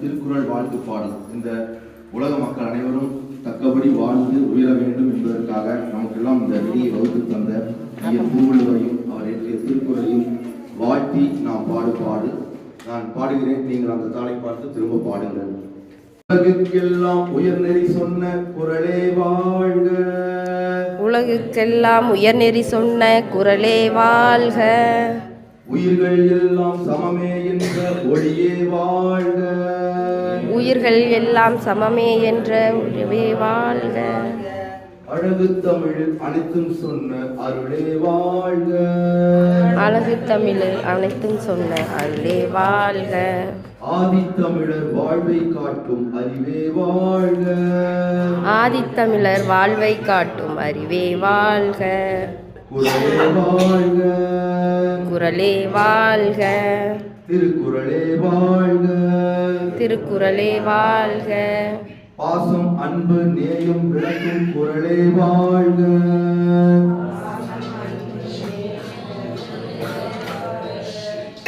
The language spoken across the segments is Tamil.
திருக்குறள் வாழ்த்து பாடல். இந்த உலக மக்கள் அனைவரும் தக்கபடி வாழ்ந்து உயர வேண்டும் என்பதற்காக நமக்கெல்லாம் இந்த விதியை வகுத்து தந்த திருவள்ளுவரையும் அவர் இயற்றிய திருக்குறளையும் வாழ்த்தி நாம் பாடு. நான் பாடுகிறேன், நீங்கள் அந்த தாளை பார்த்து திரும்ப பாடுங்கள். உலகுக்கெல்லாம் உயர்நெறி சொன்ன குறளே வாழ்க. உலகுக்கெல்லாம் உயர்நெறி சொன்ன குறளே வாழ்க. உயிர்கள் எல்லாம் சமமே என்ற ஒளியே வாழ்க. உயிர்கள் எல்லாம் சமமே என்ற ஒளியே வாழ்க. அழகு தமிழ் அனைத்தும் சொன்ன அருளே வாழ்க. அழகு தமிழ் அனைத்தும் சொன்ன அருளே வாழ்க. ஆதித்தமிழர் வாழ்வை காட்டும் அறிவே வாழ்க. ஆதித்தமிழர் வாழ்வை காட்டும் அறிவே வாழ்க. குறளே வாழ்க. குறளே வாழ்க. திருக்குறளே வாழ்க. திருக்குறளே வாழ்க. பாசம் அன்பு நேயம் விளக்கும் குறளே வாழ்க.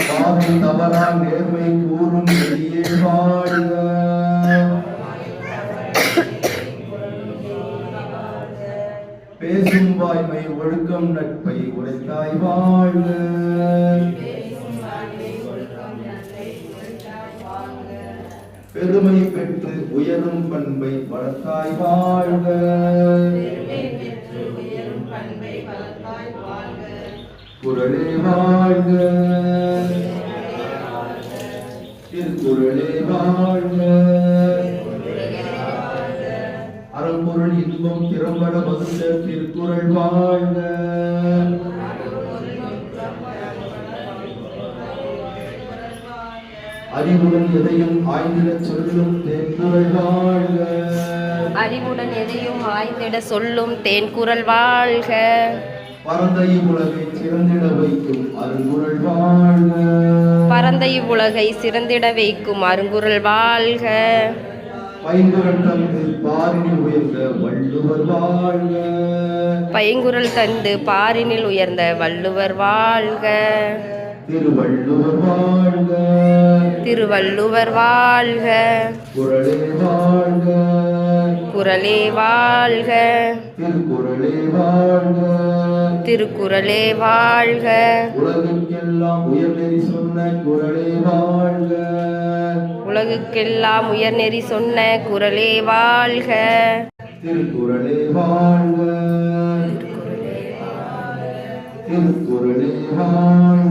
பாதை தவறா நேர்மை கூறும் நெறியே வாழ்க. பேசும் வாய்மை ஒழுக்கம் நட்பை உரைத்தாய் வாழ்க. பெருமை பெற்று உயரும் பண்பை வளர்த்தாய் வாழ்க. குறளே வாழ்க. திருக்குறளே வாழ்க. அறம்பொருள் இன்பம் திறம்பட வகுத்த திருக்குறள் வாழ்க. அறிவுடன் எதையும் ஆய்ந்திட சொல்லும் தேன்குறள் வாழ்க. அறிவுடன் எதையும் ஆய்ந்திட சொல்லும் தேன்குறள் வாழ்க. பரந்த இவ்வுலகை சிறந்திட வைக்கும் அருங்குறள் வாழ்க. பரந்த இவ்வுலகை சிறந்திட வைக்கும் அருங்குறள் வாழ்க. பைங்குறள் தந்து பாரினில் உயர்ந்த வள்ளுவர் வாழ்க. பைங்குறள் தந்து பாரினில் உயர்ந்த வள்ளுவர் வாழ்க. திருவள்ளுவர் வாழ்க. திருவள்ளுவர் வாழ்க. குறளே வாழ்க. குறளே வாழ்க. திருக்குறளே வாழ்க. திருக்குறளே வாழ்க. உலகுக்கெல்லாம் உயர்நெறி சொன்ன குறளே வாழ்க. உலகுக்கெல்லாம் உயர்நெறி சொன்ன குறளே வாழ்க. திருக்குறளே வாழ்க. திருக்குறளே வாழ்க.